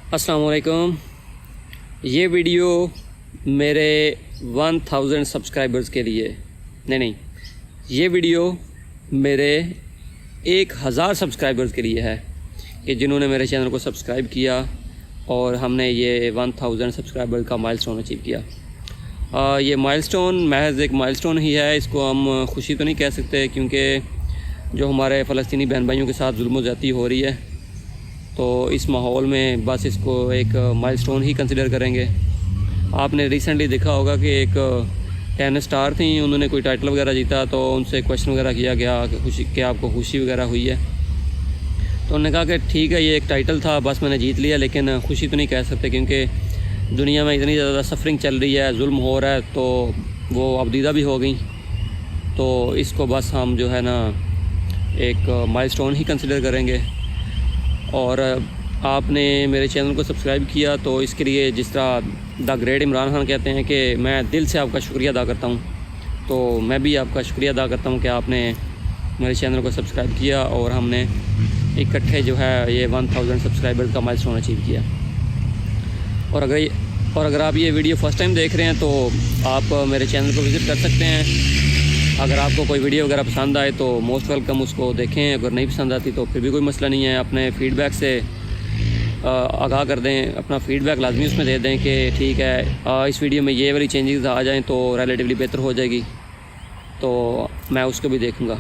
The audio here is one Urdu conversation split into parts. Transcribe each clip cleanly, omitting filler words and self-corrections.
السلام علیکم. یہ ویڈیو میرے 1000 سبسکرائبرز کے لیے نہیں یہ ویڈیو میرے 1000 سبسکرائبرز کے لیے ہے کہ جنہوں نے میرے چینل کو سبسکرائب کیا اور ہم نے یہ 1000 سبسکرائبر کا مائل سٹون اچیو کیا. یہ مائل سٹون محض ایک مائل سٹون ہی ہے. اس کو ہم خوشی تو نہیں کہہ سکتے کیونکہ جو ہمارے فلسطینی بہن بھائیوں کے ساتھ ظلم و زیادتی ہو رہی ہے تو اس ماحول میں بس اس کو ایک مائل سٹون ہی کنسیڈر کریں گے. آپ نے ریسنٹلی دیکھا ہوگا کہ ایک ٹینس اسٹار تھیں, انہوں نے کوئی ٹائٹل وغیرہ جیتا تو ان سے کویشچن وغیرہ کیا گیا کہ آپ کو خوشی وغیرہ ہوئی ہے, تو انہوں نے کہا کہ ٹھیک ہے یہ ایک ٹائٹل تھا, بس میں نے جیت لیا, لیکن خوشی تو نہیں کہہ سکتے کیونکہ دنیا میں اتنی زیادہ سفرنگ چل رہی ہے, ظلم ہو رہا ہے, تو وہ ابدیدہ بھی ہو گئیں. تو اس کو بس ہم جو ہے نا ایک مائل سٹون ہی کنسیڈر کریں گے. اور آپ نے میرے چینل کو سبسکرائب کیا تو اس کے لیے جس طرح دا گریٹ عمران خان کہتے ہیں کہ میں دل سے آپ کا شکریہ ادا کرتا ہوں, تو میں بھی آپ کا شکریہ ادا کرتا ہوں کہ آپ نے میرے چینل کو سبسکرائب کیا اور ہم نے اکٹھے جو ہے یہ 1000 سبسکرائبر کا مائل سٹون اچیو کیا. اور اگر آپ یہ ویڈیو فرسٹ ٹائم دیکھ رہے ہیں تو آپ میرے چینل کو وزٹ کر سکتے ہیں. اگر آپ کو کوئی ویڈیو وغیرہ پسند آئے تو موسٹ ویلکم اس کو دیکھیں, اگر نہیں پسند آتی تو پھر بھی کوئی مسئلہ نہیں ہے. اپنے فیڈ بیک سے آگاہ کر دیں, اپنا فیڈ بیک لازمی اس میں دے دیں کہ ٹھیک ہے اس ویڈیو میں یہ والی چینجز آ جائیں تو ریلیٹیولی بہتر ہو جائے گی, تو میں اس کو بھی دیکھوں گا.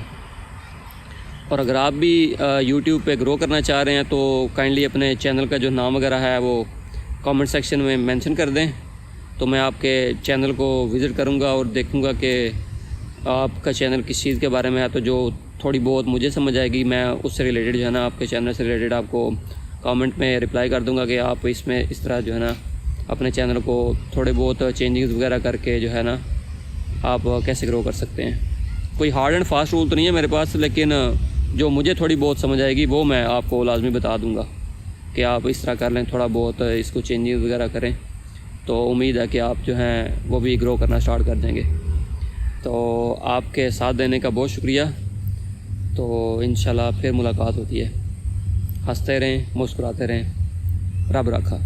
اور اگر آپ بھی یوٹیوب پہ گرو کرنا چاہ رہے ہیں تو کائنڈلی اپنے چینل کا جو نام وغیرہ ہے وہ کامنٹ سیکشن میں مینشن کر دیں, تو میں آپ کے چینل کو وزٹ کروں گا اور دیکھوں گا کہ آپ کا چینل کس چیز کے بارے میں ہے. تو جو تھوڑی بہت مجھے سمجھ آئے گی میں اس سے ریلیٹڈ جو ہے نا آپ کے چینل سے ریلیٹڈ آپ کو کامنٹ میں رپلائی کر دوں گا کہ آپ اس میں اس طرح جو ہے نا اپنے چینل کو تھوڑے بہت چینجنگز وغیرہ کر کے جو ہے نا آپ کیسے گرو کر سکتے ہیں. کوئی ہارڈ اینڈ فاسٹ رول تو نہیں ہے میرے پاس, لیکن جو مجھے تھوڑی بہت سمجھ آئے گی وہ میں آپ کو لازمی بتا دوں گا کہ آپ اس طرح کر لیں, تھوڑا بہت اس کو چینجنگ وغیرہ کریں, تو امید ہے کہ آپ جو ہیں وہ بھی گرو کرنا اسٹارٹ کر دیں گے. تو آپ کے ساتھ دینے کا بہت شکریہ. تو انشاءاللہ پھر ملاقات ہوتی ہے. ہنستے رہیں, مسکراتے رہیں. رب رکھا.